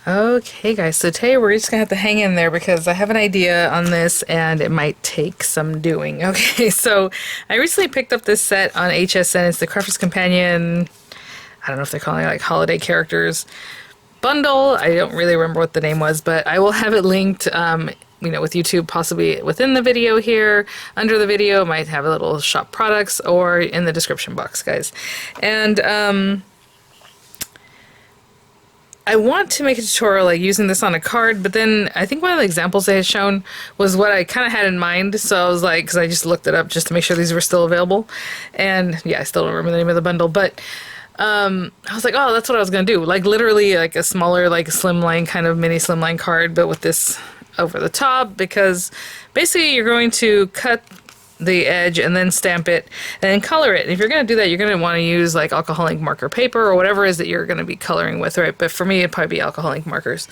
Okay guys, so today we're just gonna have to hang in there because I have an idea on this and it might take some doing. Okay, so I recently picked up this set on HSN. It's the Crafter's Companion, I don't know if they're calling it like holiday characters bundle. I don't really remember what the name was, but I will have it linked with YouTube, possibly within the video here, under the video. It might have a little shop products or in the description box, guys. And I want to make a tutorial like using this on a card, but then I think one of the examples they had shown was what I kind of had in mind. So I was like, because I just looked it up just to make sure these were still available. And yeah, I still don't remember the name of the bundle, but I was like, oh, that's what I was going to do. Like literally like a smaller, like slimline kind of mini slimline card, but with this over the top, because basically you're going to cut the edge and then stamp it and then color it. And if you're going to do that, you're going to want to use like alcohol ink marker paper or whatever it is that you're going to be coloring with, right? But for me, it'd probably be alcohol ink markers.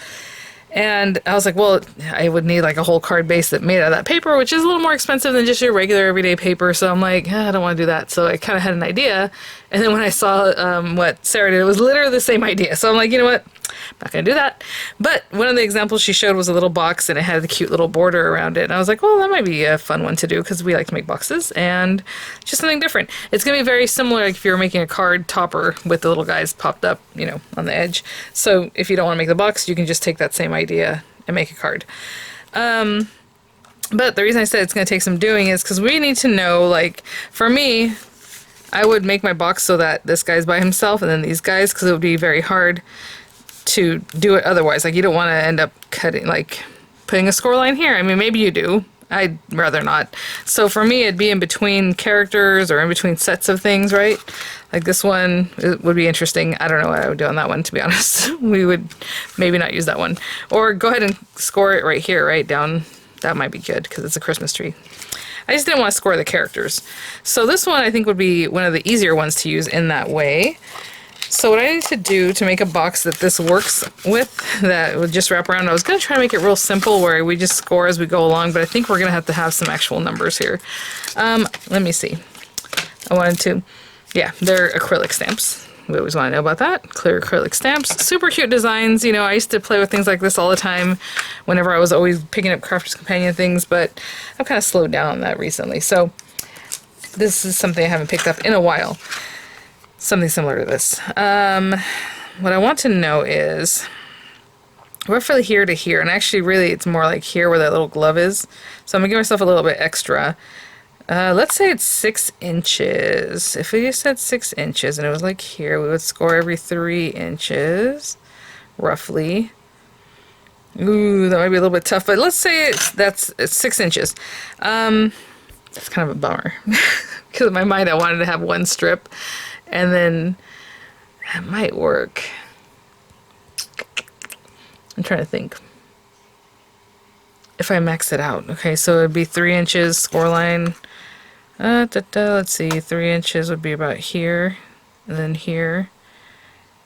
And I was like, well, I would need like a whole card base that made out of that paper, which is a little more expensive than just your regular everyday paper. So I'm like, I don't want to do that. So I kind of had an idea. And then when I saw what Sarah did, it was literally the same idea. So I'm like, you know what? I'm not going to do that. But one of the examples she showed was a little box and it had a cute little border around it. And I was like, well, that might be a fun one to do because we like to make boxes and just something different. It's going to be very similar like if you were making a card topper with the little guys popped up, on the edge. So if you don't want to make the box, you can just take that same idea and make a card. But the reason I said it's going to take some doing is because we need to know, like, for me, I would make my box so that this guy's by himself and then these guys, because it would be very hard to do it otherwise. Like, you don't want to end up cutting, like, putting a score line here. I mean, maybe you do. I'd rather not. So for me, it'd be in between characters or in between sets of things, right? Like this one, it would be interesting. I don't know what I would do on that one, to be honest. We would maybe not use that one. Or go ahead and score it right here, right down. That might be good because it's a Christmas tree. I just didn't want to score the characters. So this one I think would be one of the easier ones to use in that way. So what I need to do to make a box that this works with, that would just wrap around, I was going to try to make it real simple where we just score as we go along, but I think we're going to have some actual numbers here. Let me see. I wanted to, yeah, they're acrylic stamps. We always want to know about that. Clear acrylic stamps. Super cute designs. I used to play with things like this all the time whenever I was always picking up Crafter's Companion things, but I've kind of slowed down on that recently. So this is something I haven't picked up in a while. Something similar to this. What I want to know is roughly here to here, and actually really it's more like here where that little glove is. So I'm gonna give myself a little bit extra. Let's say it's 6 inches. If we just said 6 inches and it was like here, we would score every 3 inches, roughly. Ooh, that might be a little bit tough, but let's say it's 6 inches. That's kind of a bummer because in my mind I wanted to have one strip. And then that might work. I'm trying to think. If I max it out. Okay, so it'd be 3 inches score line. Let's see, 3 inches would be about here. And then here.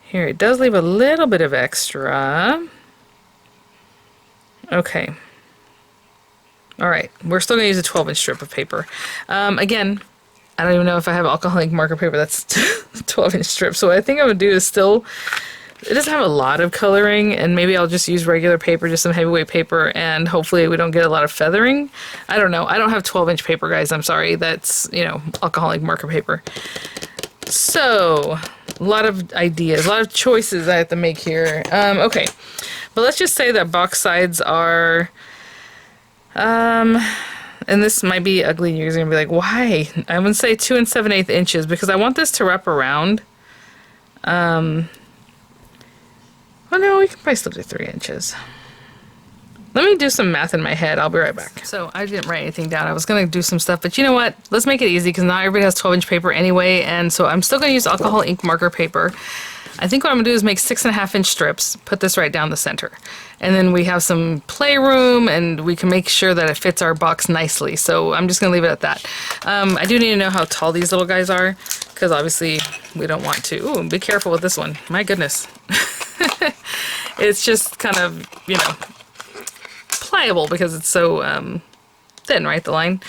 Here, it does leave a little bit of extra. Okay. Alright, we're still going to use a 12-inch strip of paper. Again, I don't even know if I have alcohol ink marker paper that's 12-inch strip. So what I think I would do is still, it doesn't have a lot of coloring, and maybe I'll just use regular paper, just some heavyweight paper, and hopefully we don't get a lot of feathering. I don't know. I don't have 12-inch paper, guys. I'm sorry. That's, alcohol ink marker paper. So, a lot of ideas, a lot of choices I have to make here. Okay. But let's just say that box sides are, and this might be ugly, and you're going to be like, why? I'm going to say 2 7/8 inches because I want this to wrap around. Well, no, we can probably still do 3 inches. Let me do some math in my head. I'll be right back. So I didn't write anything down. I was going to do some stuff, but you know what? Let's make it easy because not everybody has 12-inch paper anyway, and so I'm still going to use alcohol ink marker paper. I think what I'm going to do is make 6.5-inch strips, put this right down the center. And then we have some playroom and we can make sure that it fits our box nicely. So I'm just going to leave it at that. I do need to know how tall these little guys are because obviously we don't want to. Ooh, be careful with this one. My goodness. It's just kind of, pliable because it's so thin, right, the line.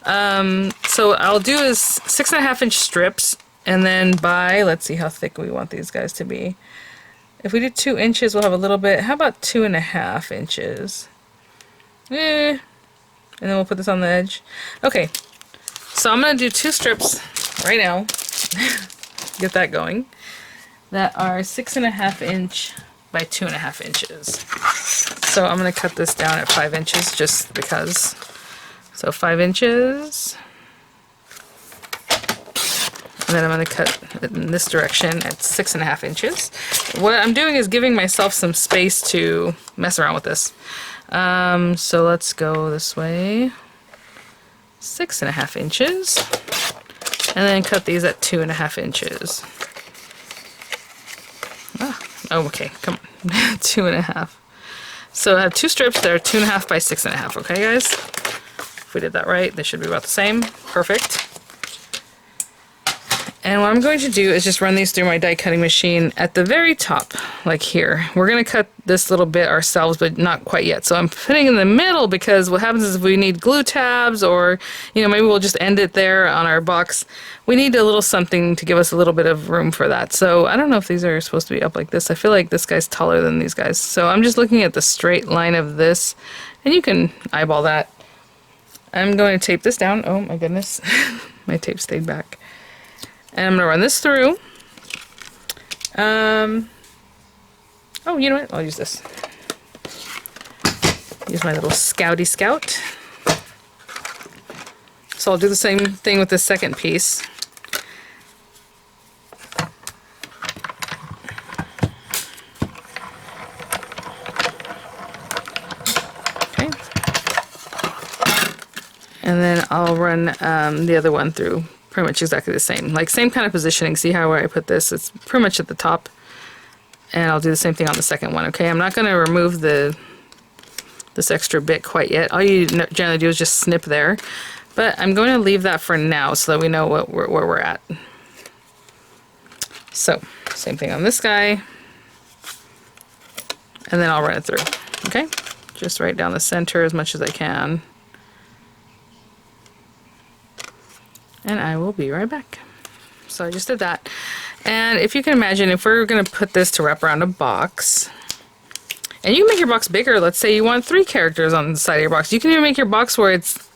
So I'll do is 6.5-inch strips. And then by, let's see how thick we want these guys to be. If we do 2 inches, we'll have a little bit. How about 2.5 inches? And then we'll put this on the edge. Okay, so I'm gonna do 2 strips right now. Get that going. That are 6.5 inch by 2.5 inches. So I'm gonna cut this down at 5 inches just because. So 5 inches. And then I'm going to cut in this direction at 6.5 inches. What I'm doing is giving myself some space to mess around with this. So let's go this way. 6.5 inches. And then cut these at 2.5 inches. Oh, okay, come on. 2.5. So I have 2 strips that are 2.5 by 6.5, okay guys? If we did that right, they should be about the same. Perfect. And what I'm going to do is just run these through my die cutting machine at the very top, like here. We're going to cut this little bit ourselves, but not quite yet. So I'm putting in the middle because what happens is if we need glue tabs or, you know, maybe we'll just end it there on our box. We need a little something to give us a little bit of room for that. So I don't know if these are supposed to be up like this. I feel like this guy's taller than these guys. So I'm just looking at the straight line of this, and you can eyeball that. I'm going to tape this down. Oh my goodness, my tape stayed back. And I'm going to run this through. Oh, you know what? I'll use this. Use my little Scouty Scout. So I'll do the same thing with the second piece. Okay. And then I'll run the other one through. Pretty much exactly the same. Like same kind of positioning. See how where I put this? It's pretty much at the top. And I'll do the same thing on the second one. Okay, I'm not going to remove this extra bit quite yet. All you generally do is just snip there. But I'm going to leave that for now so that we know where we're at. So, same thing on this guy. And then I'll run it through. Okay? Just right down the center as much as I can. And I will be right back. So I just did that. And if you can imagine, if we're going to put this to wrap around a box, and you can make your box bigger. Let's say you want 3 characters on the side of your box. You can even make your box where it's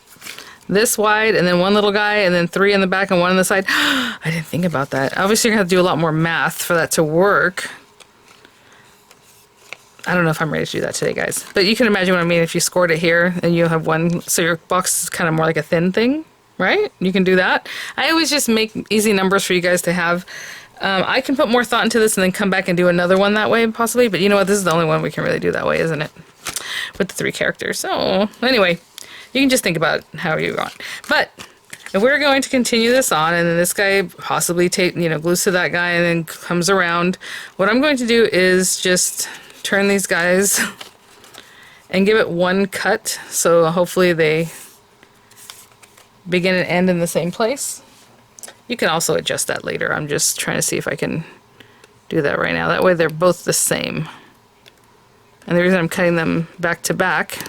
this wide, and then 1 little guy, and then 3 in the back and 1 on the side. I didn't think about that. Obviously, you're going to have to do a lot more math for that to work. I don't know if I'm ready to do that today, guys. But you can imagine what I mean if you scored it here, and you have 1, so your box is kind of more like a thin thing. Right? You can do that. I always just make easy numbers for you guys to have. I can put more thought into this and then come back and do another one that way, possibly. But you know what? This is the only one we can really do that way, isn't it? With the 3 characters. So, anyway, you can just think about how you want. But if we're going to continue this on, and then this guy possibly glues to that guy and then comes around, what I'm going to do is just turn these guys and give it 1 cut. So hopefully they begin and end in the same place. You can also adjust that later. I'm just trying to see if I can do that right now. That way they're both the same. And the reason I'm cutting them back to back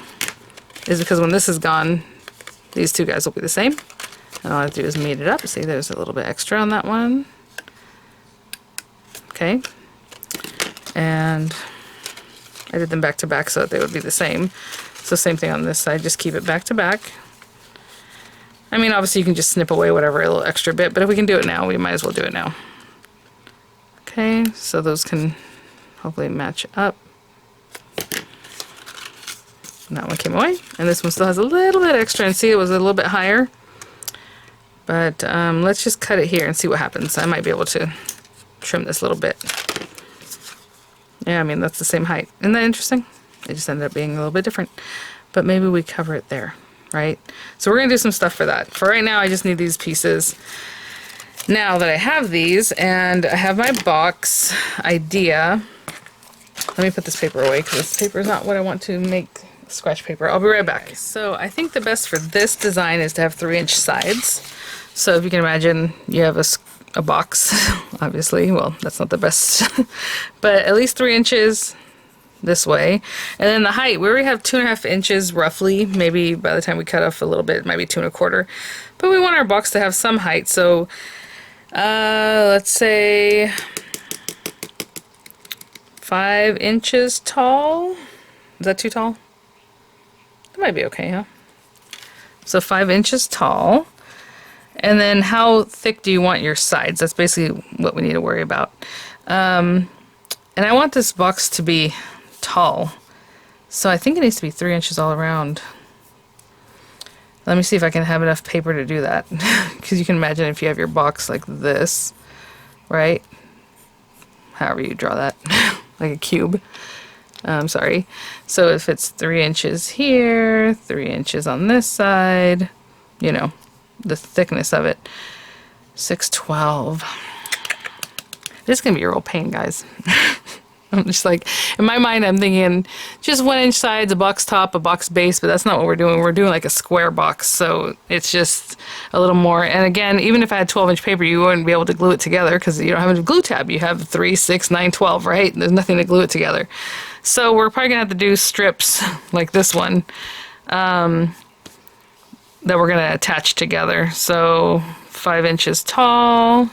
is because when this is gone, these 2 guys will be the same. And all I have to do is meet it up. See, there's a little bit extra on that one. Okay. And I did them back to back so that they would be the same. So same thing on this side. Just keep it back to back. I mean, obviously you can just snip away whatever little extra bit, but if we can do it now, we might as well do it now. Okay, so those can hopefully match up. And that one came away, and this one still has a little bit extra, and see it was a little bit higher. But let's just cut it here and see what happens. I might be able to trim this a little bit. Yeah, I mean, that's the same height. Isn't that interesting? It just ended up being a little bit different. But maybe we cover it there. Right? So we're going to do some stuff for that. For right now, I just need these pieces. Now that I have these, and I have my box idea, let me put this paper away, because this paper is not what I want to make scratch paper. I'll be right back. So I think the best for this design is to have 3-inch sides. So if you can imagine, you have a box, obviously. Well, that's not the best. But at least 3 inches. This way, and then the height, we already have 2.5 inches roughly. Maybe by the time we cut off a little bit, it might be 2.25. But we want our box to have some height, so let's say 5 inches tall. Is that too tall? That might be okay, huh? So 5 inches tall. And then how thick do you want your sides? That's basically what we need to worry about. And I want this box to be tall. So I think it needs to be 3 inches all around. Let me see if I can have enough paper to do that. Because you can imagine if you have your box like this, right? However you draw that, like a cube. Sorry. So if it's 3 inches here, 3 inches on this side, you know, the thickness of it, 612. This is gonna be a real pain, guys. I'm just like, in my mind, I'm thinking just 1 inch sides, a box top, a box base, but that's not what we're doing. We're doing like a square box, so it's just a little more. And again, even if I had 12-inch paper, you wouldn't be able to glue it together because you don't have a glue tab. You have 3, 6, 9, 12, right? There's nothing to glue it together. So we're probably gonna have to do strips like this one that we're gonna attach together. So 5 inches tall.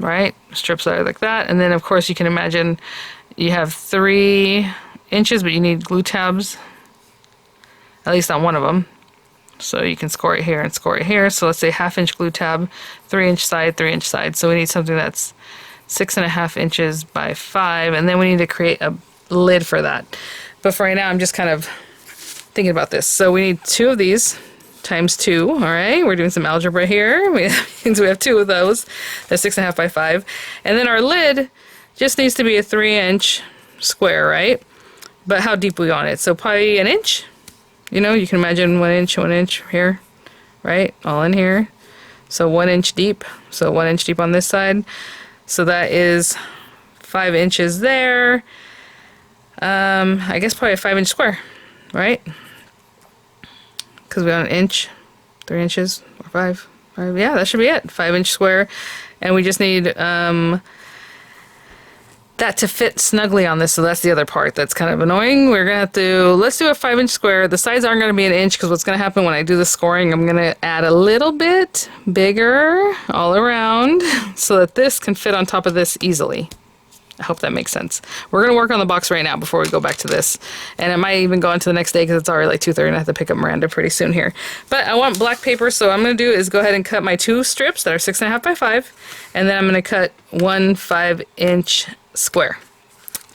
Right, strips that are like that, and then of course you can imagine you have 3 inches, but you need glue tabs, at least on one of them. So you can score it here and score it here. So let's say 1/2 inch glue tab, 3 inch side, 3 inch side. So we need something that's 6.5 inches by 5, and then we need to create a lid for that. But for right now, I'm just kind of thinking about this. So we need 2 of these. Times 2, all right? We're doing some algebra here. We have 2 of those. That's 6.5 by 5. And then our lid just needs to be a 3-inch square, right? But how deep we want it. So probably 1 inch. You know, you can imagine 1 inch, 1 inch here, right? All in here. So 1 inch deep. So 1 inch deep on this side. So that is 5 inches there. I guess probably a 5-inch square, right? Because we want 1 inch, 3 inches, or 5. Yeah, that should be it. 5-inch square. And we just need that to fit snugly on this. So that's the other part that's kind of annoying. We're going to have to, let's do a 5-inch square. The sides aren't going to be 1 inch because what's going to happen when I do the scoring, I'm going to add a little bit bigger all around so that this can fit on top of this easily. I hope that makes sense. We're going to work on the box right now before we go back to this. And I might even go into the next day because it's already like 2:30 and I have to pick up Miranda pretty soon here. But I want black paper, so what I'm going to do is go ahead and cut my 2 strips that are 6.5 by 5. And then I'm going to cut 1 5-inch square.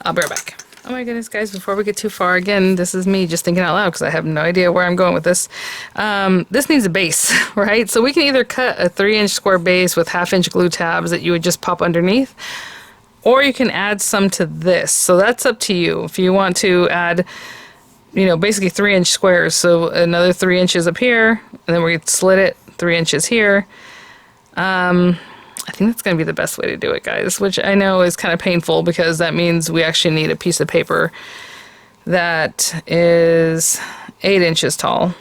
I'll be right back. Oh my goodness, guys, before we get too far, again, this is me just thinking out loud because I have no idea where I'm going with this. This needs a base, right? So we can either cut a 3-inch square base with 1/2-inch glue tabs that you would just pop underneath, or you can add some to this. So that's up to you. If you want to add, you know, basically 3-inch squares. So another 3 inches up here, and then we slit it 3 inches here. I think that's going to be the best way to do it, guys, which I know is kind of painful because that means we actually need a piece of paper that is 8 inches tall.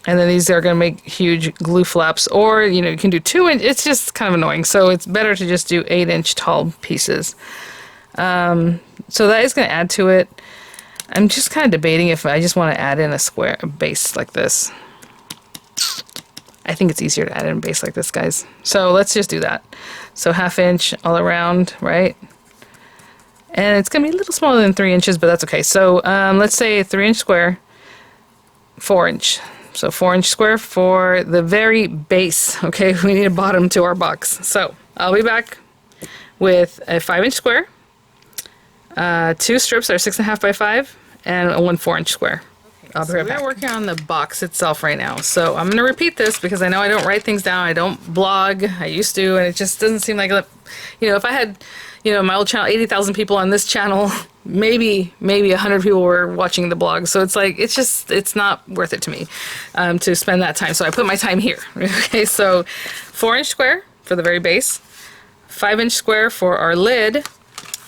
And then these are going to make huge glue flaps, or, you know, you can do 2 inch. It's just kind of annoying. So it's better to just do 8-inch tall pieces. So that is going to add to it. I'm just kind of debating if I just want to add in a base like this. I think it's easier to add in a base like this, guys. So let's just do that. So 1/2 inch all around, right? And it's going to be a little smaller than 3 inches, but that's okay. So let's say a 3-inch square, 4-inch. So 4-inch square for the very base. Okay, we need a bottom to our box. So I'll be back with a 5-inch square, 2 strips that are 6.5 by 5, and a 1 4-inch square. I'll be right back. We're working on the box itself right now. So I'm going to repeat this because I know I don't write things down. I don't blog. I used to, and it just doesn't seem like, you know, if I had, you know, my old channel, 80,000 people on this channel, maybe 100 people were watching the blog. So it's like, it's not worth it to me to spend that time. So I put my time here. Okay, so 4-inch square for the very base, 5-inch square for our lid,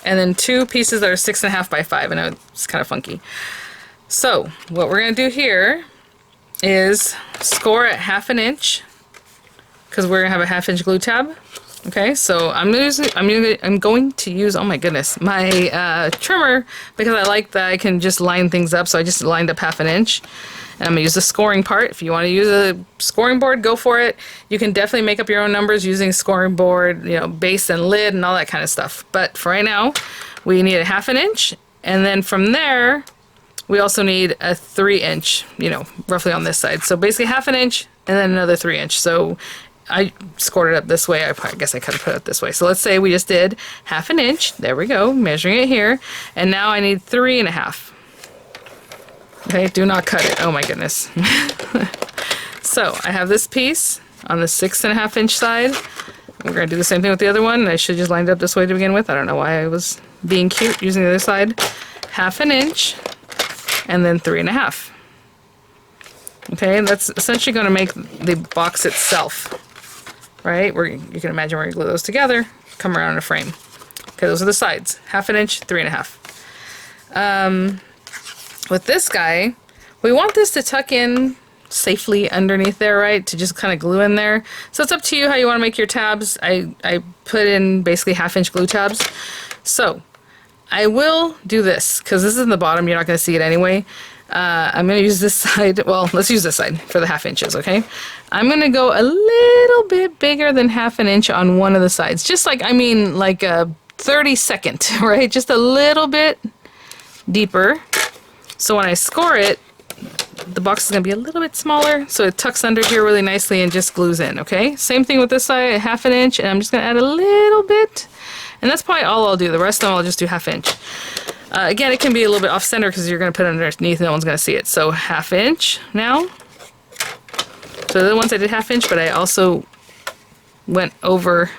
and then 2 pieces that are 6.5 by 5. I know it's kind of funky. So what we're going to do here is score at 1/2 inch because we're going to have a 1/2-inch glue tab. Okay, so I'm going to use, oh my goodness, my trimmer, because I like that I can just line things up. So I just lined up 1/2 inch. And I'm gonna use the scoring part. If you want to use a scoring board, go for it. You can definitely make up your own numbers using scoring board, you know, base and lid and all that kind of stuff. But for right now, we need a 1/2 inch. And then from there, we also need a 3 inch, you know, roughly on this side. So basically 1/2 inch and then another 3 inch. So I scored it up this way. I guess I could have put it this way. So let's say we just did 1/2 inch. There we go, measuring it here. And now I need 3.5. Okay, do not cut it. Oh my goodness. So I have this piece on the 6.5 inch side. We're gonna do the same thing with the other one. I should just lined up this way to begin with. I don't know why I was being cute using the other side. 1/2 inch and then 3.5. Okay, and that's essentially gonna make the box itself, right? You can imagine we're gonna glue those together, come around in a frame. Okay, those are the sides. 1/2 inch, 3.5. With this guy, we want this to tuck in safely underneath there, right? To just kind of glue in there. So it's up to you how you want to make your tabs. I put in basically 1/2 inch glue tabs. So I will do this, because this is in the bottom, you're not going to see it anyway. I'm going to use this side. Well, let's use this side for the 1/2 inches, okay? I'm going to go a little bit bigger than 1/2 inch on one of the sides. Just like, I mean, like a 32nd, right? Just a little bit deeper. So when I score it, the box is going to be a little bit smaller, so it tucks under here really nicely and just glues in, okay? Same thing with this side, 1/2 inch, and I'm just going to add a little bit. And that's probably all I'll do. The rest of them I'll just do 1/2 inch. Again, it can be a little bit off center because you're going to put it underneath and no one's going to see it. So 1/2 inch now. So the other ones I did 1/2 inch, but I also went over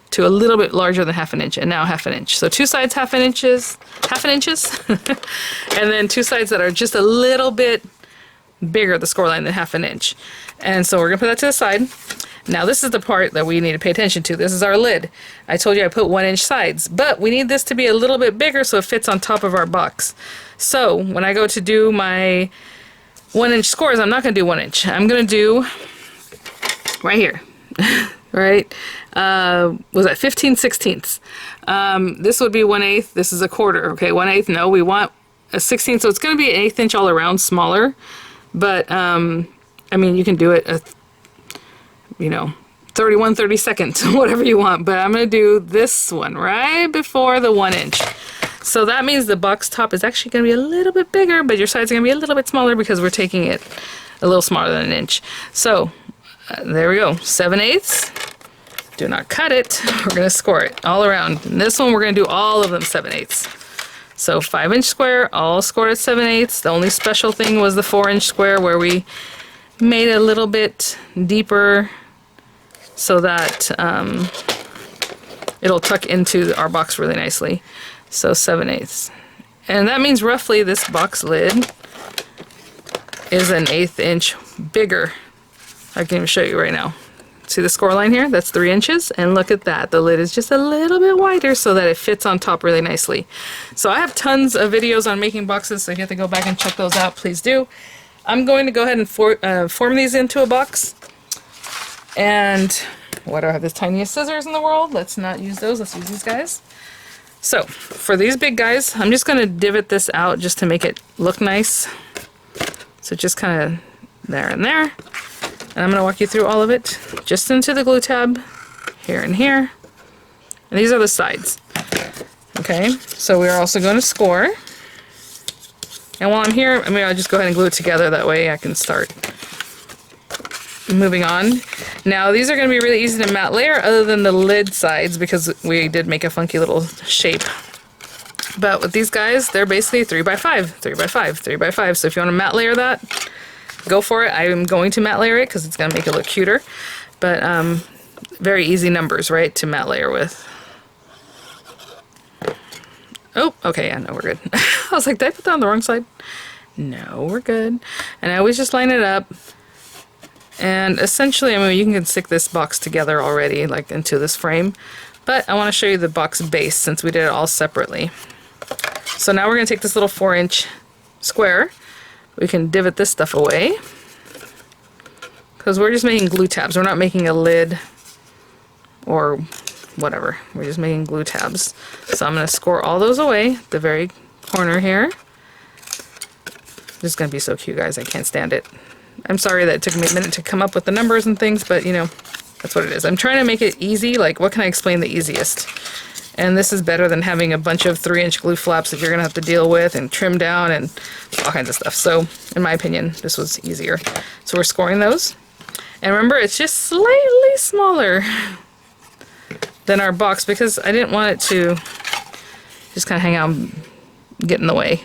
to a little bit larger than 1/2 inch, and now 1/2 inch. So two sides 1/2 inches, and then two sides that are just a little bit bigger at the score line than 1/2 inch. And so we're gonna put that to the side. Now this is the part that we need to pay attention to. This is our lid. I told you I put 1 inch sides, but we need this to be a little bit bigger so it fits on top of our box. So when I go to do my 1 inch scores, I'm not gonna do 1 inch. I'm gonna do right here. Right? Was that 15/16? This would be 1/8. This is a quarter. Okay, 1/8. No, we want a 16th, so it's going to be an 1/8 inch all around, smaller. But I mean, you can do it, you know, 31/32, whatever you want. But I'm going to do this one right before the 1 inch. So that means the box top is actually going to be a little bit bigger, but your sides are going to be a little bit smaller because we're taking it a little smaller than 1 inch. So there we go, 7/8. Do not cut it. We're going to score it all around. And this one, we're going to do all of them 7/8. So 5 inch square, all scored at 7/8. The only special thing was the 4 inch square where we made it a little bit deeper so that it'll tuck into our box really nicely. So 7/8. And that means roughly this box lid is an 1/8 inch bigger. I can even show you right now. See the score line here? That's 3 inches. And look at that. The lid is just a little bit wider so that it fits on top really nicely. So I have tons of videos on making boxes, so if you have to go back and check those out, please do. I'm going to go ahead and form these into a box. And why do I have the tiniest scissors in the world? Let's not use those. Let's use these guys. So for these big guys, I'm just going to divot this out just to make it look nice. So just kind of there and there. And I'm going to walk you through all of it, just into the glue tab, here and here. And these are the sides. Okay, so we're also going to score. And while I'm here, maybe I'll just go ahead and glue it together, that way I can start moving on. Now these are going to be really easy to matte layer other than the lid sides because we did make a funky little shape. But with these guys, they're basically 3x5, 3x5, 3x5. So if you want to matte layer that, go for it. I'm going to matte layer it because it's going to make it look cuter. But very easy numbers, right, to matte layer with. Oh, okay, yeah, no, we're good. I was like, did I put that on the wrong side? No, we're good. And I always just line it up. And essentially, I mean, you can stick this box together already, like into this frame. But I want to show you the box base since we did it all separately. So now we're going to take this little 4-inch square. We can divot this stuff away. Because we're just making glue tabs. We're not making a lid or whatever. We're just making glue tabs. So I'm going to score all those away at the very corner here. This is going to be so cute, guys. I can't stand it. I'm sorry that it took me a minute to come up with the numbers and things, but you know, that's what it is. I'm trying to make it easy. Like, what can I explain the easiest? And this is better than having a bunch of 3-inch glue flaps that you're going to have to deal with and trim down and all kinds of stuff. So, in my opinion, this was easier. So we're scoring those. And remember, it's just slightly smaller than our box because I didn't want it to just kind of hang out and get in the way.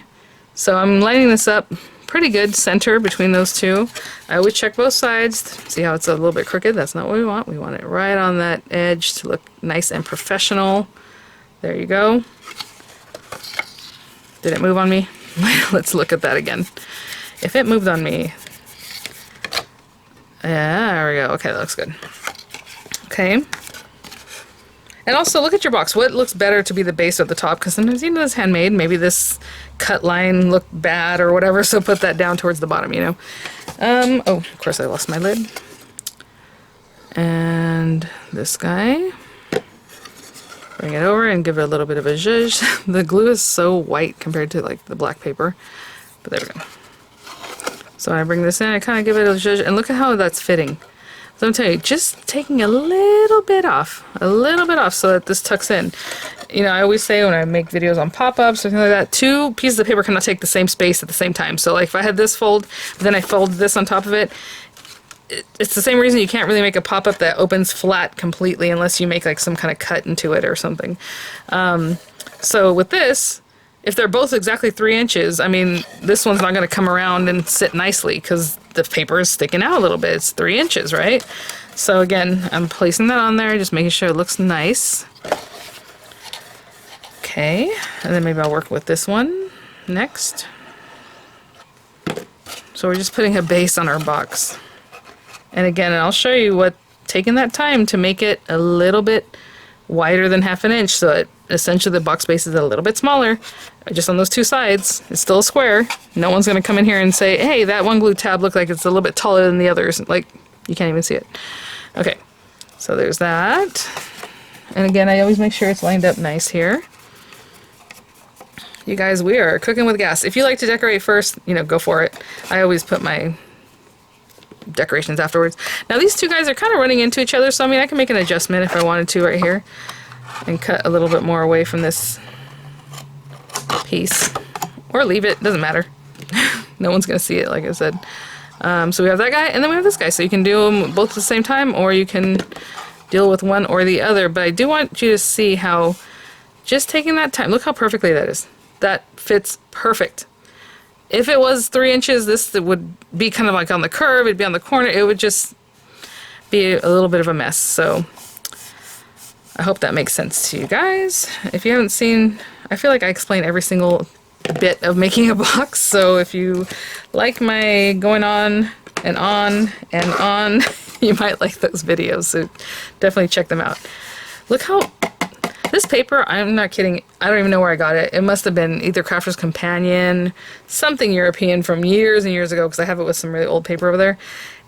So I'm lining this up pretty good center between those two. I always check both sides. See how it's a little bit crooked? That's not what we want. We want it right on that edge to look nice and professional. There you go. Did it move on me? Let's look at that again. If it moved on me. Yeah, there we go. Okay, that looks good. Okay. And also look at your box. What looks better to be the base or the top? Because sometimes, you know, it's handmade. Maybe this cut line looked bad or whatever, so put that down towards the bottom, you know. Oh, of course I lost my lid. And this guy. Bring it over and give it a little bit of a zhuzh. The glue is so white compared to like the black paper. But there we go. So I bring this in, I kind of give it a zhuzh, and look at how that's fitting. So I'm telling you, just taking a little bit off so that this tucks in. You know, I always say when I make videos on pop-ups or something like that, 2 pieces of paper cannot take the same space at the same time. So like if I had this fold, then I fold this on top of it, it's the same reason you can't really make a pop-up that opens flat completely unless you make like some kind of cut into it or something. So with this, if they're both exactly 3 inches, I mean, this one's not going to come around and sit nicely because the paper is sticking out a little bit. It's 3 inches, right? So again, I'm placing that on there, just making sure it looks nice. Okay, and then maybe I'll work with this one next. So we're just putting a base on our box. And again, I'll show you what, taking that time to make it a little bit wider than 1/2 inch, so it, essentially the box base is a little bit smaller, just on those 2 sides. It's still a square. No one's going to come in here and say, hey, that one glue tab looked like it's a little bit taller than the others. Like, you can't even see it. Okay, so there's that. And again, I always make sure it's lined up nice here. You guys, we are cooking with gas. If you like to decorate first, you know, go for it. I always put my decorations afterwards. Now these 2 guys are kind of running into each other, so I mean I can make an adjustment if I wanted to right here and cut a little bit more away from this piece, or leave it, doesn't matter. No one's gonna see it, like I said. So we have that guy, and then we have this guy, so you can do them both at the same time, or you can deal with one or the other. But I do want you to see how just taking that time, look how perfectly that is. That fits perfect. If it was 3 inches, this would be kind of like on the curve, it'd be on the corner, it would just be a little bit of a mess. So I hope that makes sense to you guys. If you haven't seen, I feel like I explain every single bit of making a box, so if you like my going on and on and on, you might like those videos, so definitely check them out. Look how this paper, I'm not kidding, I don't even know where I got it. It must have been either Crafter's Companion, something European from years and years ago, because I have it with some really old paper over there.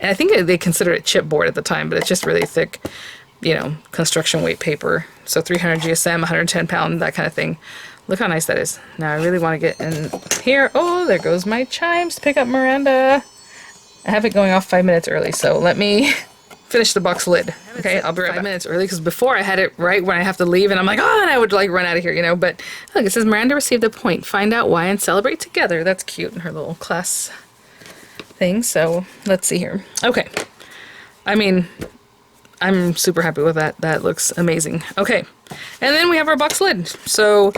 And I think they considered it chipboard at the time, but it's just really thick, you know, construction weight paper. So 300 GSM, 110 pound, that kind of thing. Look how nice that is. Now I really want to get in here. Oh, there goes my chimes to pick up Miranda. I have it going off 5 minutes early, so let me finish the box lid. Okay, I'll be right back. 5 minutes early, because before I had it right when I have to leave, and I'm like, oh, and I would like run out of here, you know. But look, it says Miranda received a point. Find out why and celebrate together. That's cute in her little class thing. So let's see here. Okay, I mean, I'm super happy with that. That looks amazing. Okay, and then we have our box lid. So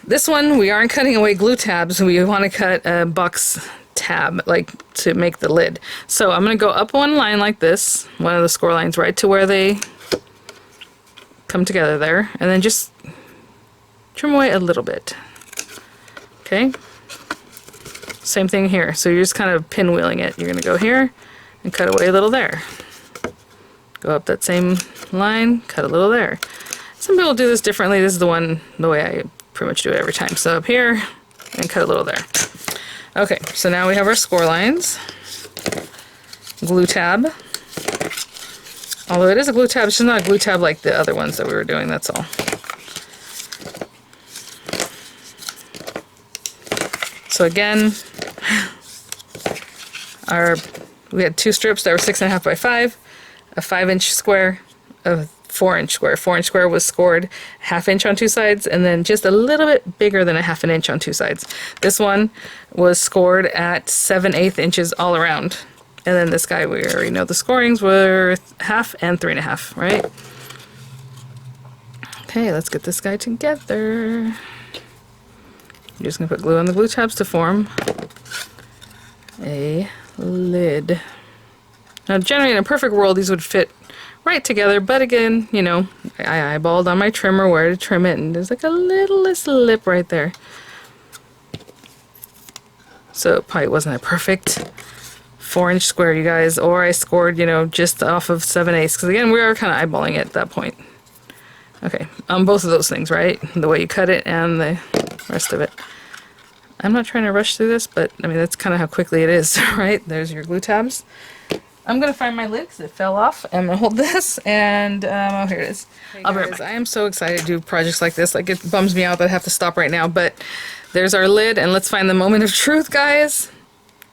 this one, we aren't cutting away glue tabs. We want to cut a box tab, like to make the lid. So I'm going to go up one line like this, one of the score lines, right to where they come together there, and then just trim away a little bit. Okay, same thing here. So you're just kind of pinwheeling it. You're going to go here and cut away a little there. Go up that same line, cut a little there. Some people do this differently. This is the way I pretty much do it every time. So up here and cut a little there. Okay, so now we have our score lines, glue tab, Although it is a glue tab, it's just not a glue tab like the other ones that we were doing, that's all. So again, we had 2 strips that were 6.5 by 5, a 5-inch square, a 4-inch square. 4-inch square was scored 1/2 inch on 2 sides, and then just a little bit bigger than a 1/2 inch on 2 sides. This one was scored at 7/8 inches all around. And then this guy, we already know the scorings were 1/2 and 3.5, right? Okay, let's get this guy together. I'm just gonna put glue on the glue tabs to form a lid. Now, generally in a perfect world, these would fit right together, but again, you know, I eyeballed on my trimmer where to trim it, and there's like a little lip right there. So it probably wasn't a perfect 4-inch square, you guys, or I scored, you know, just off of 7/8, because again, we are kind of eyeballing it at that point. Okay, on both of those things, right? The way you cut it and the rest of it. I'm not trying to rush through this, but I mean, that's kind of how quickly it is, right? There's your glue tabs. I'm gonna find my lid because it fell off. I'm gonna hold this, and oh, here it is. Hey I'll be right back. I am so excited to do projects like this. Like, it bums me out that I have to stop right now, but there's our lid, and let's find the moment of truth, guys.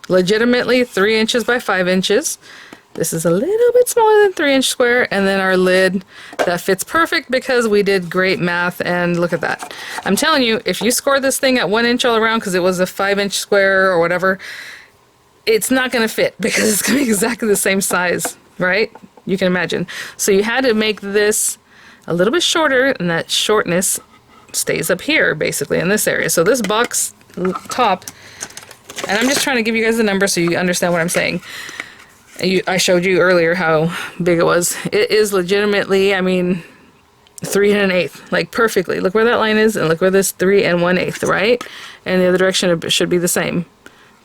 Legitimately 3 inches by 5 inches. This is a little bit smaller than 3-inch square, and then our lid that fits perfect because we did great math, and look at that. I'm telling you, if you score this thing at 1 inch all around because it was a 5-inch square or whatever, it's not going to fit because it's going to be exactly the same size, right? You can imagine. So you had to make this a little bit shorter, and that shortness stays up here, basically, in this area. So this box top, and I'm just trying to give you guys the number so you understand what I'm saying. I showed you earlier how big it was. It is legitimately, I mean, 3 1/8, like perfectly. Look where that line is, and look where this 3 1/8, right? And the other direction it should be the same,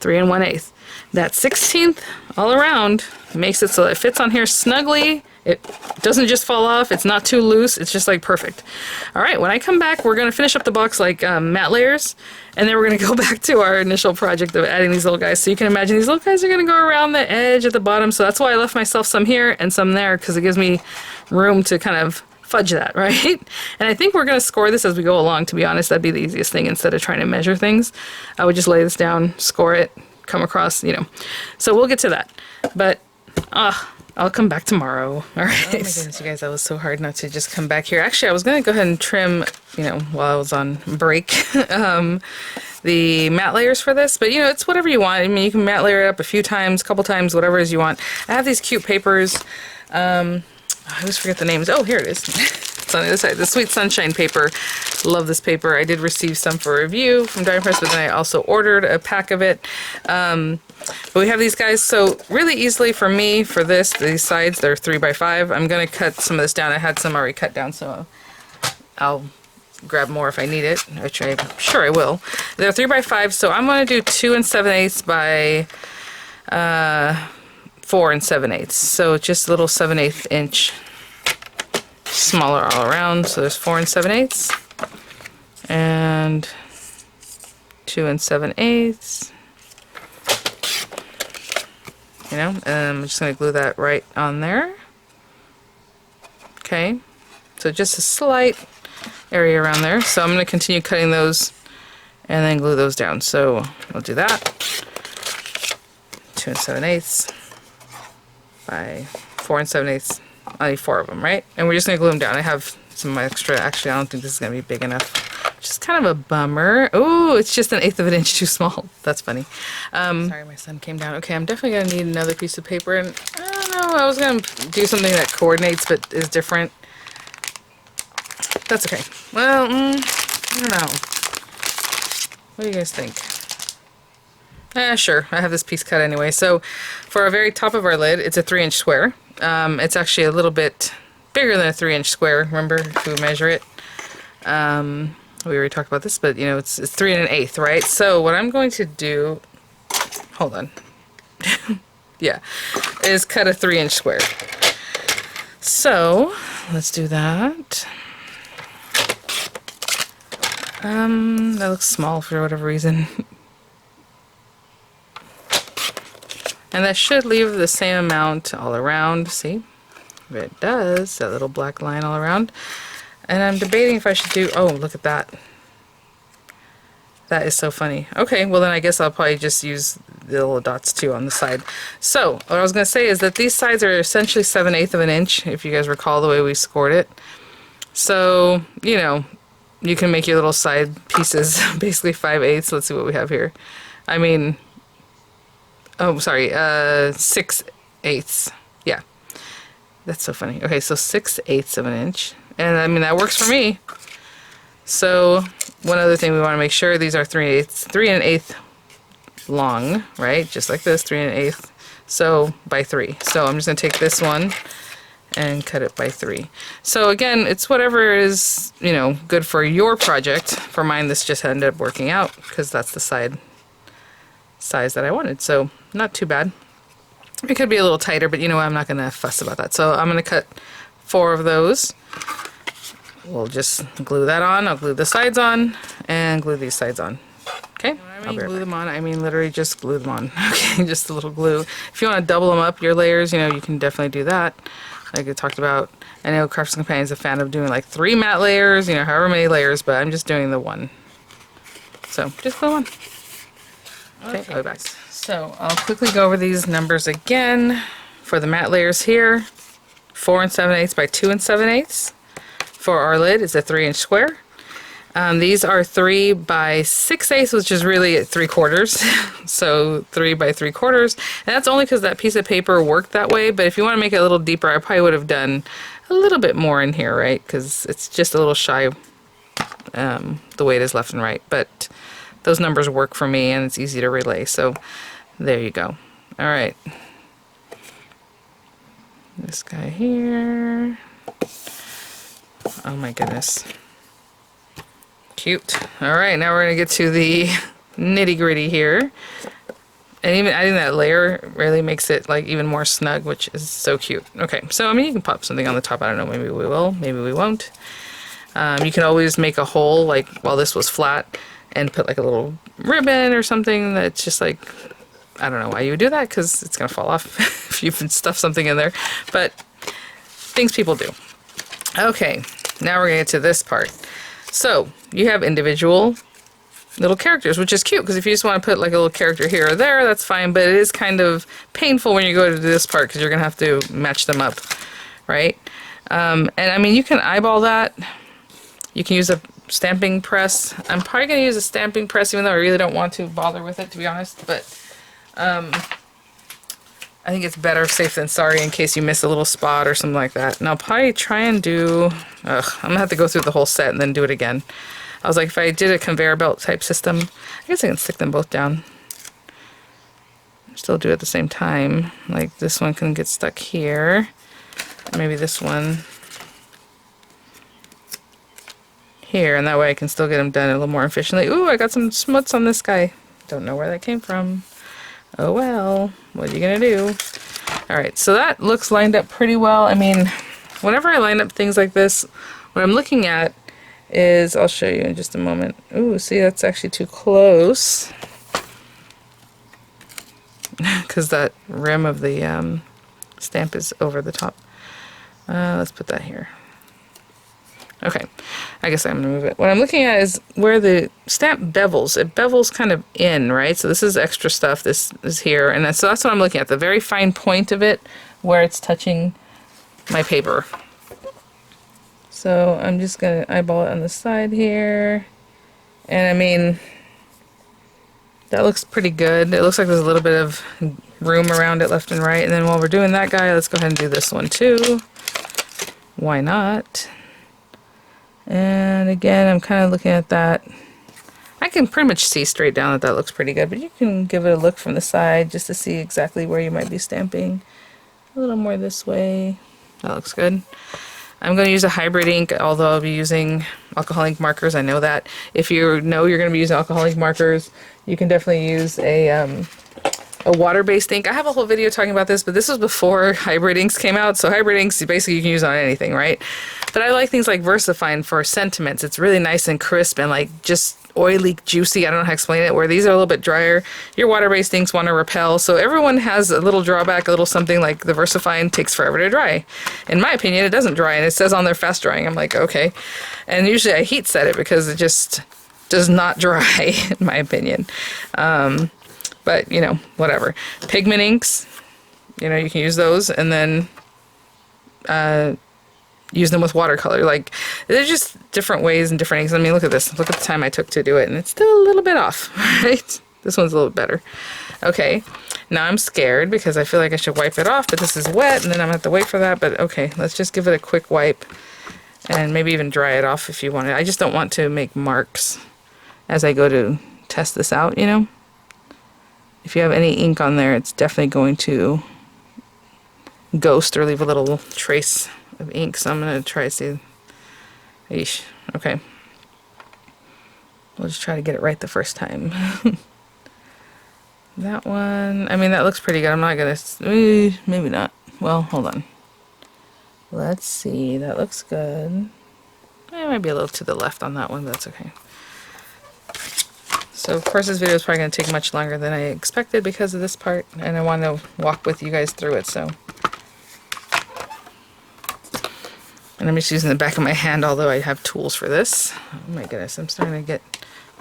3 1/8. That 16th all around makes it so it fits on here snugly. It doesn't just fall off. It's not too loose. It's just like perfect. All right, when I come back, we're gonna finish up the box like matte layers, and then we're gonna go back to our initial project of adding these little guys. So you can imagine these little guys are gonna go around the edge at the bottom. So that's why I left myself some here and some there, because it gives me room to kind of fudge that, right? And I think we're gonna score this as we go along, to be honest. That'd be the easiest thing instead of trying to measure things. I would just lay this down, score it, come across, you know. So we'll get to that. But I'll come back tomorrow. All right. Oh my goodness, you guys, that was so hard not to just come back here. Actually, I was going to go ahead and trim, you know, while I was on break, the matte layers for this. But, you know, it's whatever you want. I mean, you can matte layer it up a few times, a couple times, whatever it is you want. I have these cute papers. I always forget the names. Oh, here it is. It's on the other side. The Sweet Sunshine paper. Love this paper. I did receive some for review from Dye Press, but then I also ordered a pack of it. But we have these guys, so really easily for me, for this, these sides, they're 3 by 5. I'm going to cut some of this down. I had some already cut down, so I'll grab more if I need it, which I'm sure I will. They're 3 by 5, so I'm going to do 2 7/8 by 4 7/8. So just a little 7/8 inch smaller all around. So there's 4 7/8 and 2 7/8. You know, and I'm just going to glue that right on there. Okay, so just a slight area around there. So I'm going to continue cutting those and then glue those down. So I'll do that. 2 7/8 by 4 7/8. I need 4 of them, right? And we're just going to glue them down. I have some extra. Actually, I don't think this is going to be big enough. Which is kind of a bummer. Oh, it's just 1/8 of an inch too small. That's funny. Sorry, my son came down. Okay, I'm definitely going to need another piece of paper. And I don't know, I was going to do something that coordinates but is different. That's okay. Well, I don't know. What do you guys think? Sure, I have this piece cut anyway. So for our very top of our lid, it's a 3-inch square. It's actually a little bit bigger than a 3-inch square. Remember, if we measure it. We already talked about this, but you know, it's 3 1/8, right? So what I'm going to do, hold on, yeah, is cut a 3-inch square. So let's do that. That looks small for whatever reason. And that should leave the same amount all around, see? It does, that little black line all around. And I'm debating if I should do, oh, look at that. That is so funny. Okay, well then I guess I'll probably just use the little dots too on the side. So, what I was going to say is that these sides are essentially 7/8 of an inch, if you guys recall the way we scored it. So, you know, you can make your little side pieces basically 5/8. Let's see what we have here. I mean, oh, sorry, 6/8. Yeah, that's so funny. Okay, so 6/8 of an inch. And I mean, that works for me. So, one other thing we want to make sure, these are 3 1/8 long, right? Just like this, 3 1/8. So, by 3. So, I'm just going to take this one and cut it by 3. So again, it's whatever is, you know, good for your project. For mine, this just ended up working out because that's the side size that I wanted. So not too bad. It could be a little tighter, but you know what, I'm not going to fuss about that. So I'm going to cut 4 of those. We'll just glue that on. I'll glue the sides on and glue these sides on. Okay, when I mean glue them on, I mean literally just glue them on. Okay, just a little glue. If you want to double them up, your layers, you know, you can definitely do that. Like I talked about, I know Crafts Companion is a fan of doing like 3 matte layers, you know, however many layers, but I'm just doing the 1. So, just glue on. Okay, I'll be back. So, I'll quickly go over these numbers again. For the matte layers here, 4 7/8 by 2 7/8. For our lid, it's a 3-inch square. These are 3 by 6/8, which is really 3/4. So 3 by 3/4. And that's only because that piece of paper worked that way. But if you want to make it a little deeper, I probably would have done a little bit more in here, right? Because it's just a little shy the way it is left and right. But those numbers work for me and it's easy to relay. So there you go. All right. This guy here. Oh my goodness. Cute. Alright, now we're going to get to the nitty gritty here. And even adding that layer really makes it like even more snug, which is so cute. Okay, so I mean you can pop something on the top. I don't know, maybe we will, maybe we won't. You can always make a hole like while this was flat and put like a little ribbon or something that's just like, I don't know why you would do that because it's going to fall off if you stuff something in there. But things people do. Okay, now we're going to get to this part. So, you have individual little characters, which is cute, because if you just want to put like a little character here or there, that's fine, but it is kind of painful when you go to this part, because you're going to have to match them up, right? And I mean, you can eyeball that. You can use a stamping press. I'm probably going to use a stamping press, even though I really don't want to bother with it, to be honest, but I think it's better safe than sorry in case you miss a little spot or something like that. And I'll probably try and do... I'm going to have to go through the whole set and then do it again. I was like, if I did a conveyor belt type system, I guess I can stick them both down. Still do it at the same time. Like this one can get stuck here. Maybe this one here. And that way I can still get them done a little more efficiently. Ooh, I got some smuts on this guy. Don't know where that came from. Oh well, what are you gonna do? Alright, so that looks lined up pretty well. I mean, whenever I line up things like this, what I'm looking at is, I'll show you in just a moment. Ooh, see, that's actually too close. Because that rim of the stamp is over the top. Let's put that here. Okay, I guess I'm going to move it. What I'm looking at is where the stamp bevels. It bevels kind of in, right? So this is extra stuff. This is here. And so that's what I'm looking at, the very fine point of it where it's touching my paper. So I'm just going to eyeball it on the side here. And I mean, that looks pretty good. It looks like there's a little bit of room around it left and right. And then while we're doing that guy, let's go ahead and do this one too. Why not? And again, I'm kind of looking at that. I can pretty much see straight down that that looks pretty good, but you can give it a look from the side just to see exactly where you might be stamping. A little more this way. That looks good. I'm going to use a hybrid ink, although I'll be using alcohol ink markers. I know that. If you know you're going to be using alcohol ink markers, you can definitely use a a water-based ink. I have a whole video talking about this, but this was before hybrid inks came out. So hybrid inks, basically you can use on anything, right? But I like things like VersaFine for sentiments. It's really nice and crisp and like just oily, juicy. I don't know how to explain it. Where these are a little bit drier. Your water-based inks want to repel. So everyone has a little drawback, a little something like the VersaFine takes forever to dry. In my opinion, it doesn't dry, and it says on there fast drying. I'm like, okay. And usually I heat set it because it just does not dry, in my opinion. But, you know, whatever. Pigment inks, you know, you can use those, and then use them with watercolor. Like, there's just different ways and different inks. I mean, look at this. Look at the time I took to do it, and it's still a little bit off, right? This one's a little better. Okay, now I'm scared because I feel like I should wipe it off, but this is wet, and then I'm gonna have to wait for that. But okay, let's just give it a quick wipe, and maybe even dry it off if you want it. I just don't want to make marks as I go to test this out, you know? If you have any ink on there, it's definitely going to ghost or leave a little trace of ink. So I'm going to try to see. Eesh. Okay. We'll just try to get it right the first time. That one, I mean, that looks pretty good. I'm not going to, maybe not. Well, hold on. Let's see. That looks good. It might be a little to the left on that one, but that's okay. So of course this video is probably going to take much longer than I expected because of this part, and I want to walk with you guys through it, so. And I'm just using the back of my hand, although I have tools for this. Oh my goodness, I'm starting to get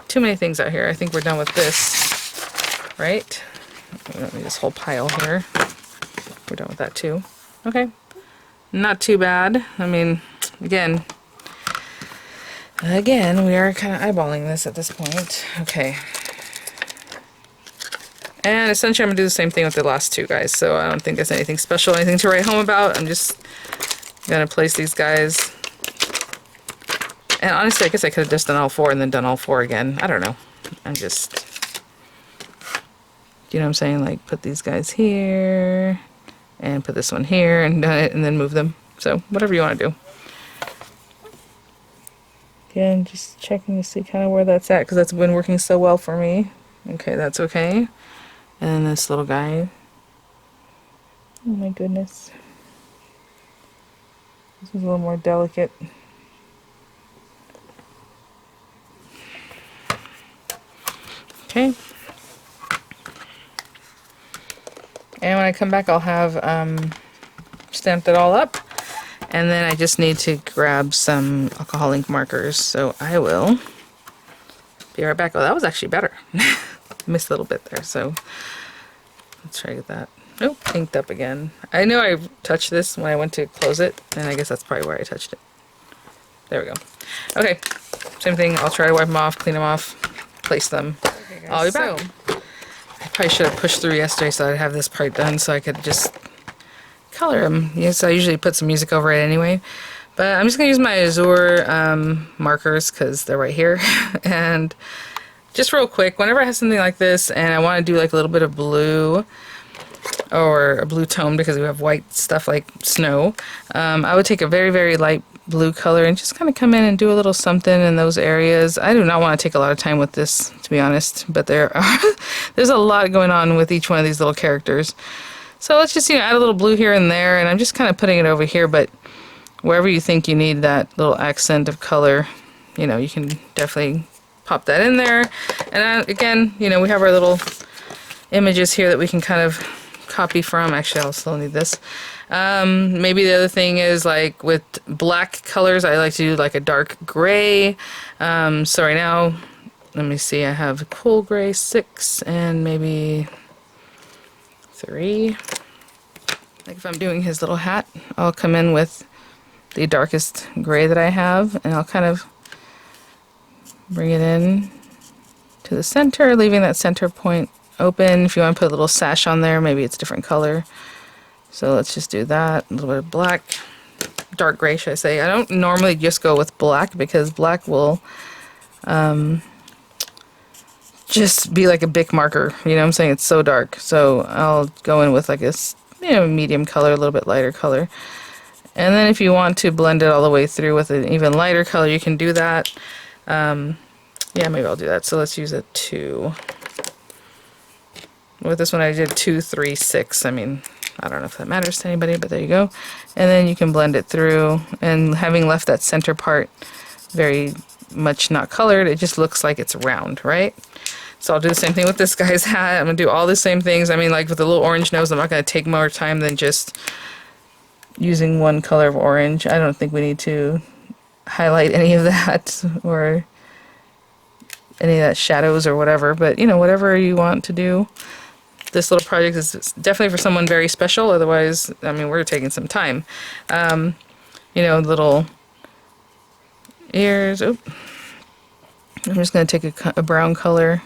too many things out here. I think we're done with this, right? We don't need this whole pile here. We're done with that too. Okay, not too bad. I mean, again, we are kind of eyeballing this at this point. Okay. And essentially I'm going to do the same thing with the last two guys, so I don't think there's anything special, anything to write home about. I'm just going to place these guys. And honestly, I guess I could have just done all four and then done all four again. I don't know. I'm just, you know what I'm saying? Like, put these guys here, and put this one here, and done it, and then move them. So, whatever you want to do. Again, just checking to see kind of where that's at, because that's been working so well for me. Okay, that's okay. And this little guy. Oh my goodness. This is a little more delicate. Okay. And when I come back, I'll have stamped it all up. And then I just need to grab some alcohol ink markers, so I will be right back. Oh, that was actually better. Missed a little bit there, so let's try to get that. Oh, inked up again. I know I touched this when I went to close it, and I guess that's probably where I touched it. There we go. Okay, same thing. I'll try to wipe them off, clean them off, place them. Okay, guys, I'll be back. So, I probably should have pushed through yesterday so I'd have this part done so I could just color them. Yes, I usually put some music over it anyway, but I'm just gonna use my Azure markers because they're right here. And just real quick, whenever I have something like this and I want to do like a little bit of blue or a blue tone because we have white stuff like snow, I would take a very, very light blue color and just kind of come in and do a little something in those areas. I do not want to take a lot of time with this, to be honest, but there's a lot going on with each one of these little characters. So let's just, add a little blue here and there, and I'm just kind of putting it over here, but wherever you think you need that little accent of color, you can definitely pop that in there. And again, we have our little images here that we can kind of copy from. Actually, I'll still need this. Maybe the other thing is, like, with black colors, I like to do like a dark gray. So right now, let me see, I have a cool gray 6 and maybe 3. Like if I'm doing his little hat, I'll come in with the darkest gray that I have, and I'll kind of bring it in to the center, leaving that center point open. If you want to put a little sash on there, maybe it's a different color. So let's just do that. A little bit of black, dark gray, should I say. I don't normally just go with black because black will just be like a Bic marker, you know what I'm saying? It's so dark. So I'll go in with like a medium color, a little bit lighter color. And then if you want to blend it all the way through with an even lighter color, you can do that. Yeah, maybe I'll do that. So let's use a 2. With this one I did 2, 3, 6. I mean, I don't know if that matters to anybody, but there you go. And then you can blend it through, and having left that center part very much not colored, it just looks like it's round, right? So I'll do the same thing with this guy's hat. I'm gonna do all the same things. I mean, like with the little orange nose, I'm not gonna take more time than just using one color of orange. I don't think we need to highlight any of that or any of that shadows or whatever, but you know, whatever you want to do. This little project is definitely for someone very special. Otherwise, I mean, we're taking some time. You know, little ears. Oop. I'm just going to take a brown color.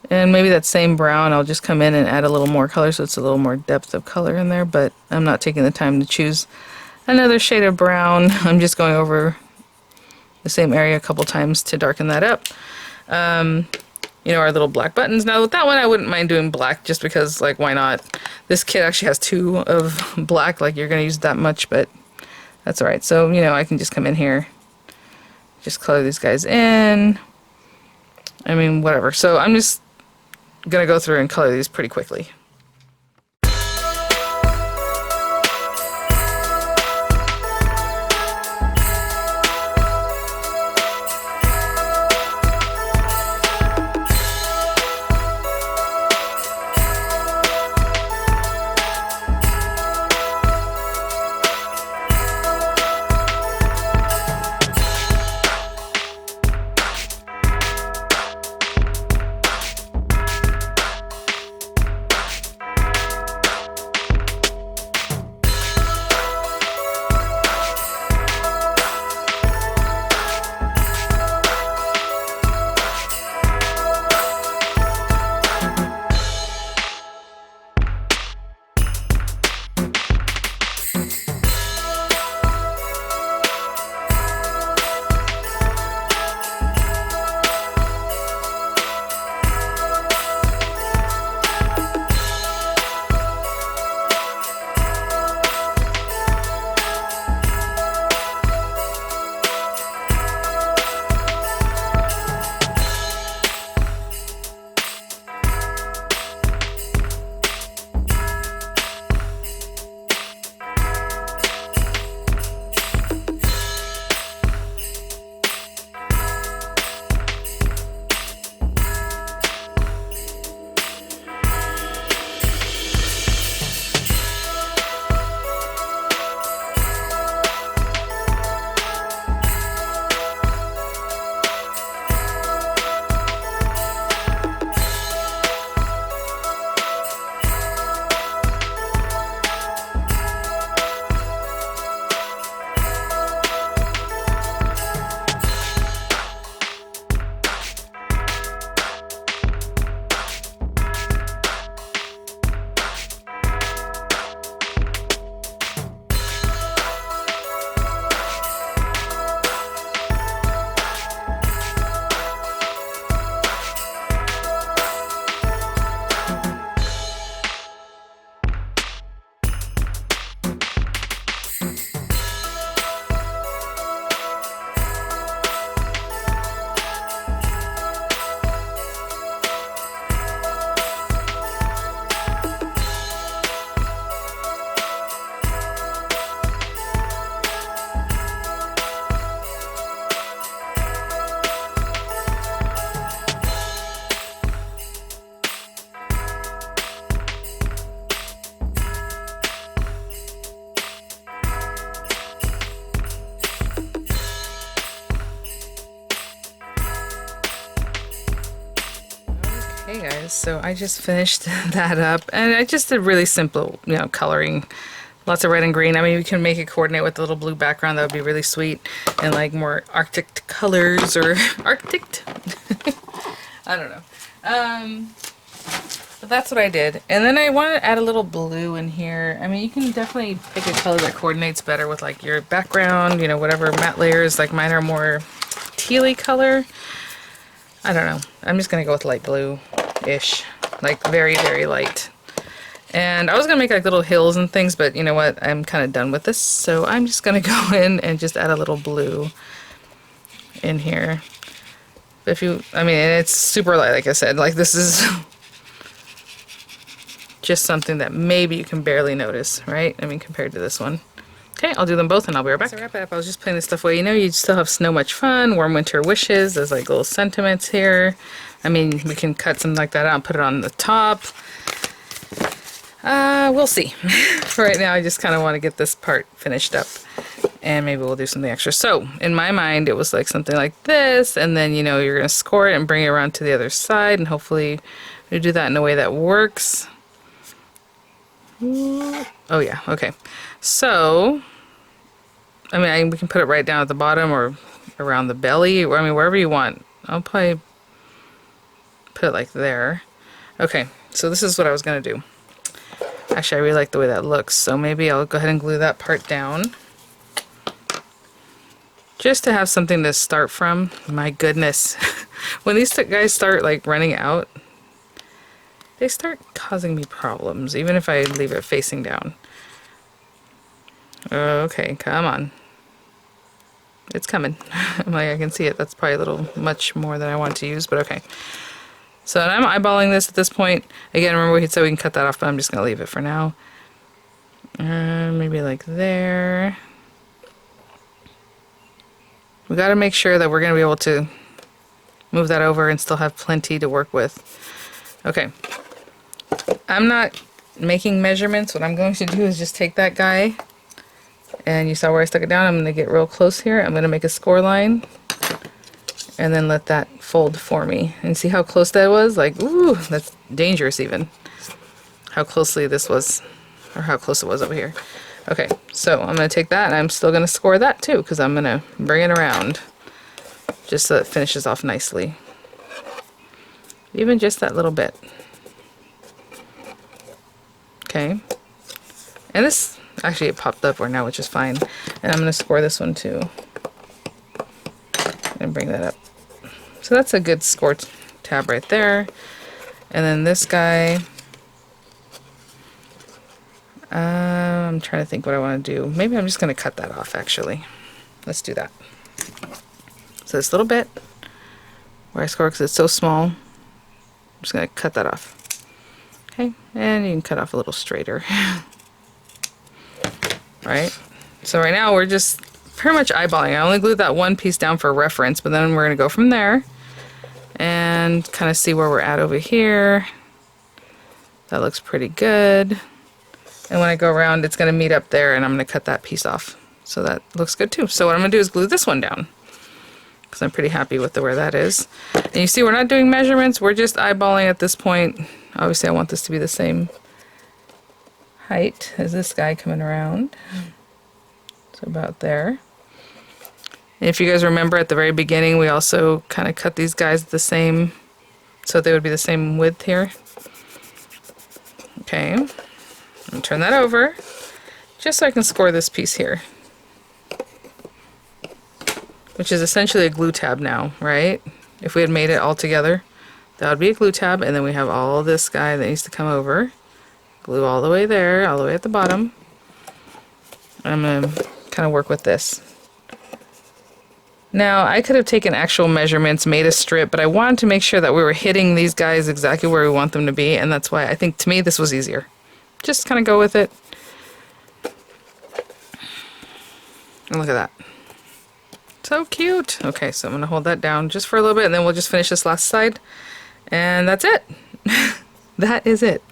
And maybe that same brown, I'll just come in and add a little more color so it's a little more depth of color in there. But I'm not taking the time to choose another shade of brown. I'm just going over the same area a couple times to darken that up. You know, our little black buttons. Now with that one I wouldn't mind doing black just because, like, why not? This kit actually has 2 of black, like you're gonna use that much, but that's alright. So, you know, I can just come in here, just color these guys in. I mean, whatever. So I'm just gonna go through and color these pretty quickly. Okay guys, so I just finished that up, and I just did really simple, you know, coloring. Lots of red and green. I mean, we can make it coordinate with the little blue background. That would be really sweet. And like more Arctic colors or Arctic. I don't know. But that's what I did. And then I wanted to add a little blue in here. I mean, you can definitely pick a color that coordinates better with like your background, you know, whatever matte layers. Like mine are more tealy color. I don't know. I'm just going to go with light blue-ish. Like very, very light. And I was going to make like little hills and things, but you know what? I'm kind of done with this. So I'm just going to go in and just add a little blue in here. If you, I mean, it's super light, like I said. Like this is just something that maybe you can barely notice, right? I mean, compared to this one. Okay, I'll do them both and I'll be right back. To wrap it up, I was just putting this stuff away. You know, you still have snow much fun, warm winter wishes. There's like little sentiments here. I mean, we can cut something like that out and put it on the top. We'll see. For right now, I just kind of want to get this part finished up. And maybe we'll do something extra. So, in my mind, it was like something like this. And then, you know, you're going to score it and bring it around to the other side. And hopefully, we do that in a way that works. Oh, yeah. Okay. So, I mean, we can put it right down at the bottom or around the belly. Or, I mean, wherever you want. I'll probably put it like there. Okay. So, this is what I was going to do. Actually, I really like the way that looks. So, maybe I'll go ahead and glue that part down. Just to have something to start from. My goodness. When these guys start like running out, they start causing me problems, even if I leave it facing down. Okay, come on. It's coming. I'm like, I can see it. That's probably a little much more than I want to use, but okay. So I'm eyeballing this at this point. Again, remember we said we can cut that off, but I'm just going to leave it for now. Maybe like there. We got to make sure that we're going to be able to move that over and still have plenty to work with. Okay. I'm not making measurements. What I'm going to do is just take that guy, and you saw where I stuck it down. I'm going to get real close here. I'm going to make a score line and then let that fold for me. And see how close that was? Like, ooh, that's dangerous even. How closely this was, or how close it was over here. Okay, so I'm going to take that, and I'm still going to score that too, because I'm going to bring it around just so it finishes off nicely. Even just that little bit. Okay. And this, actually it popped up right now, which is fine. And I'm going to score this one too. And bring that up. So that's a good score tab right there. And then this guy, I'm trying to think what I want to do. Maybe I'm just going to cut that off, actually. Let's do that. So this little bit where I score because it's so small, I'm just going to cut that off. Okay, and you can cut off a little straighter. Right? So right now we're just pretty much eyeballing. I only glued that one piece down for reference, but then we're going to go from there and kind of see where we're at over here. That looks pretty good. And when I go around, it's going to meet up there, and I'm going to cut that piece off. So that looks good too. So what I'm going to do is glue this one down, because I'm pretty happy with where that is. And you see, we're not doing measurements. We're just eyeballing at this point. Obviously, I want this to be the same height as this guy coming around. So about there. And if you guys remember at the very beginning, we also kind of cut these guys the same, so they would be the same width here. Okay. And turn that over, just so I can score this piece here, which is essentially a glue tab now, right? If we had made it all together, that would be a glue tab, and then we have all this guy that needs to come over, glue all the way there, all the way at the bottom. I'm going to kind of work with this. Now, I could have taken actual measurements, made a strip, but I wanted to make sure that we were hitting these guys exactly where we want them to be, and that's why I think, to me, this was easier. Just kind of go with it. And look at that. So cute. Okay, so I'm going to hold that down just for a little bit, and then we'll just finish this last side. And that's it. That is it.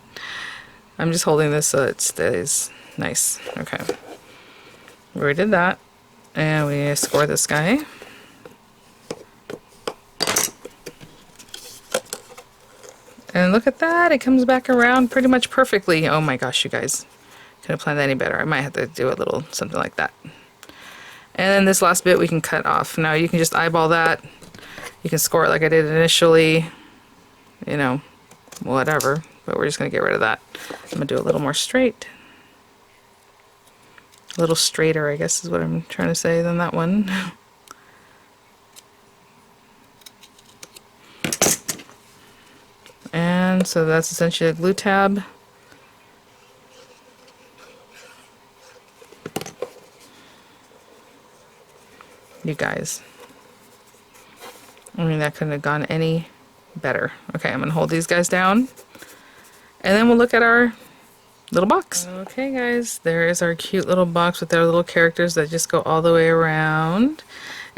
I'm just holding this so it stays nice. Okay. We already did that. And we score this guy. And look at that, it comes back around pretty much perfectly. Oh my gosh, you guys. Couldn't have planned that any better. I might have to do a little something like that. And then this last bit we can cut off. Now you can just eyeball that. You can score it like I did initially. You know, whatever. But we're just going to get rid of that. I'm going to do a little more straight. A little straighter, I guess is what I'm trying to say, than that one. And so that's essentially a glue tab. You guys. I mean, that couldn't have gone any better. Okay, I'm going to hold these guys down. and then we'll look at our little box. Okay guys, there is our cute little box with our little characters that just go all the way around.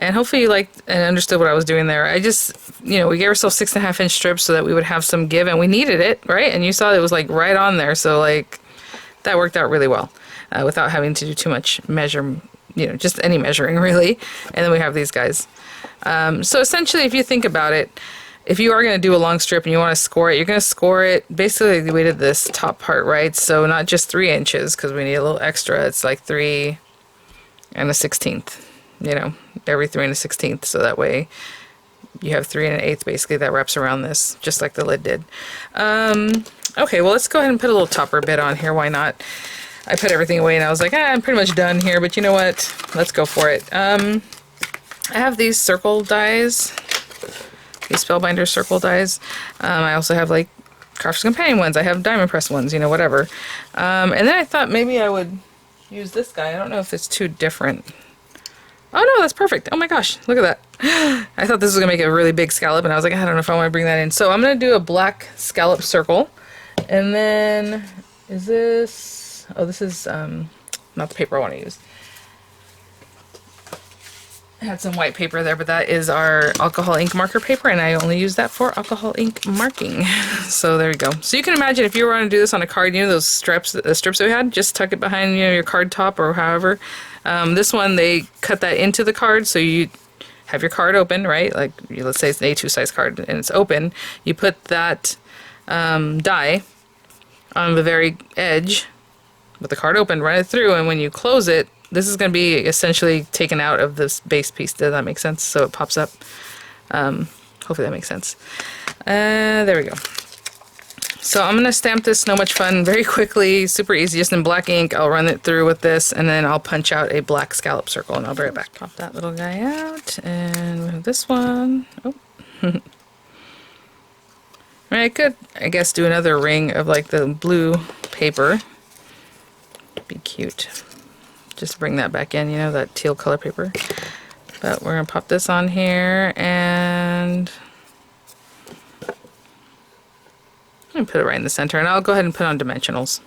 And hopefully you liked and understood what I was doing there. I just, you know, we gave ourselves 6.5-inch strips so that we would have some give, and we needed it, right? And you saw it was like right on there, so like that worked out really well without having to do too much measure, you know, just any measuring really. And then we have these guys. So essentially, if you think about it, if you are going to do a long strip and you want to score it, you're going to score it basically the way to this top part, right? So not just 3 inches because we need a little extra. It's like 3 1/16, you know, every 3 1/16. So that way you have 3 1/8 basically that wraps around this, just like the lid did. Okay, well, let's go ahead and put a little topper bit on here. Why not? I put everything away and I was like, I'm pretty much done here, but you know what? Let's go for it. I have these circle dies. These Spellbinder circle dies. I also have like Crafter's Companion ones. I have diamond press ones, you know, whatever. And then I thought maybe I would use this guy. I don't know if it's too different. Oh no, that's perfect. Oh my gosh, look at that. I thought this was gonna make a really big scallop, and I was like, I don't know if I want to bring that in. So I'm gonna do a black scallop circle. And then, is this, oh, this is not the paper I want to use. I had some white paper there, but that is our alcohol ink marker paper, and I only use that for alcohol ink marking. So there you go. So you can imagine if you were going to do this on a card, you know those strips that we had, just tuck it behind, you know, your card top or however. This one, they cut that into the card, so you have your card open, right? Like, let's say it's an A2 size card and it's open. You put that die on the very edge with the card open, run it through, and when you close it, this is going to be essentially taken out of this base piece. Does that make sense? So it pops up. Hopefully that makes sense. There we go. So I'm going to stamp this Snow Much Fun very quickly, super easy, just in black ink. I'll run it through with this, and then I'll punch out a black scallop circle, and I'll be right back. Pop that little guy out, and we have this one. Oh. I could, I guess, do another ring of like the blue paper. Be cute. Just bring that back in, you know, that teal color paper. But we're going to pop this on here, and I'm going to put it right in the center, and I'll go ahead and put on dimensionals.